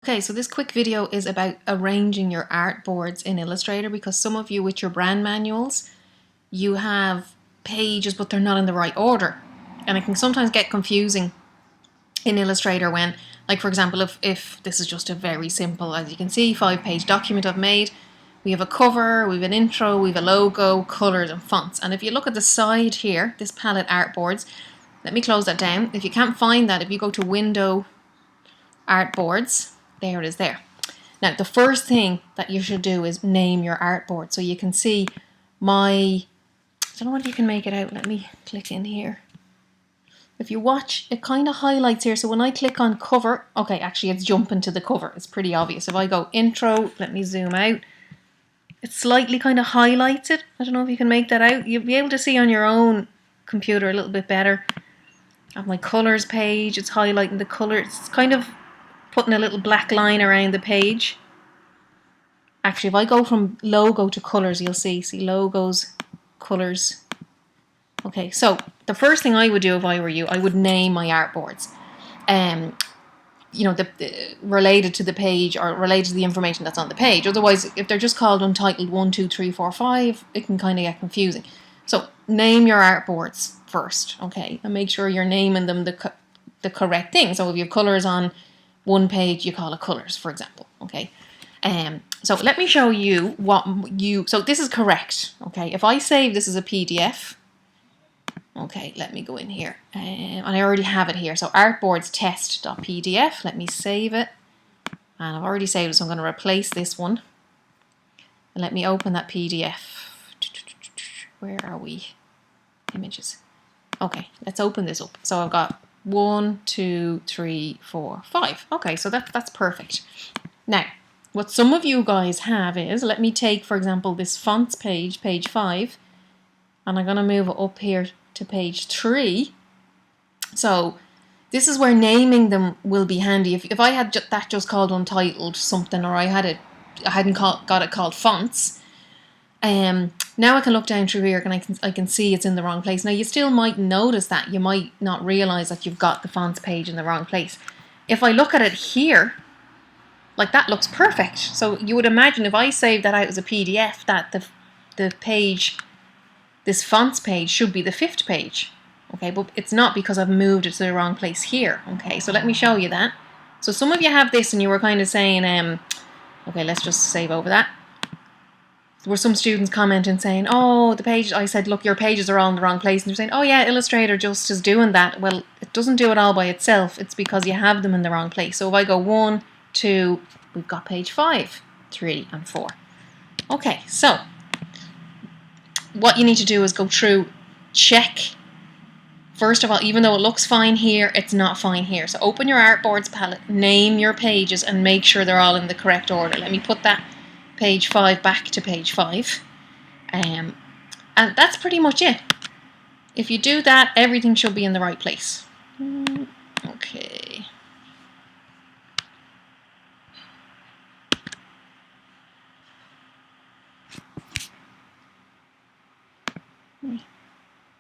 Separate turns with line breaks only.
Okay, so this quick video is about arranging your artboards in Illustrator, because some of you with your brand manuals, you have pages but they're not in the right order. And it can sometimes get confusing in Illustrator when, like for example, if this is just a very simple, as you can see, 5-page document I've made. We have a cover, we have an intro, we have a logo, colors and fonts. And if you look at the side here, this palette artboards, let me close that down. If you can't find that, if you go to Window, Artboards, there it is there. Now the first thing that you should do is name your artboard. So you can see I don't know whether you can make it out. Let me click in here. If you watch, it kind of highlights here. So when I click on cover, okay, actually it's jumping to the cover. It's pretty obvious. If I go intro, let me zoom out. It slightly kind of highlights it. I don't know if you can make that out. You'll be able to see on your own computer a little bit better. I have my colors page. It's highlighting the color. It's kind of putting a little black line around the page. Actually, if I go from logo to colors, you'll see logos, colors. Okay, so the first thing I would do if I were you, I would name my artboards. You know, related to the page or related to the information that's on the page. Otherwise, if they're just called Untitled 1, 2, 3, 4, 5, it can kind of get confusing. So name your artboards first, okay, and make sure you're naming them the correct thing. So if you have colors on one page, you call it colors, for example, okay. So let me show you so this is correct, okay. If I save this as a PDF, okay, let me go in here, and I already have it here. So artboards test.pdf, let me save it, and I've already saved it, so I'm going to replace this one, and let me open that PDF. Where are we? Images. Okay, let's open this up. So I've got 1, 2, 3, 4, 5. Okay, so that's perfect. Now, what some of you guys have is, let me take, for example, this fonts page, page 5, and I'm going to move it up here to page 3. So this is where naming them will be handy. If I had that just called Untitled something, or I hadn't got it called fonts, now I can look down through here and I can see it's in the wrong place. Now you still might notice that. You might not realize that you've got the fonts page in the wrong place. If I look at it here, like that looks perfect. So you would imagine if I save that out as a PDF, that the page, this fonts page, should be the 5th page. Okay, but it's not, because I've moved it to the wrong place here. Okay, so let me show you that. So some of you have this and you were kind of saying, okay, let's just save over that. There were some students commenting saying, oh, the page, I said, look, your pages are all in the wrong place. And they're saying, oh yeah, Illustrator just is doing that. Well, it doesn't do it all by itself. It's because you have them in the wrong place. So if I go 1, 2, we've got page 5, 3, and 4. Okay, so what you need to do is go through, check. First of all, even though it looks fine here, it's not fine here. So open your artboards palette, name your pages, and make sure they're all in the correct order. Let me put that page 5 back to page 5. And that's pretty much it. If you do that, everything should be in the right place. Okay.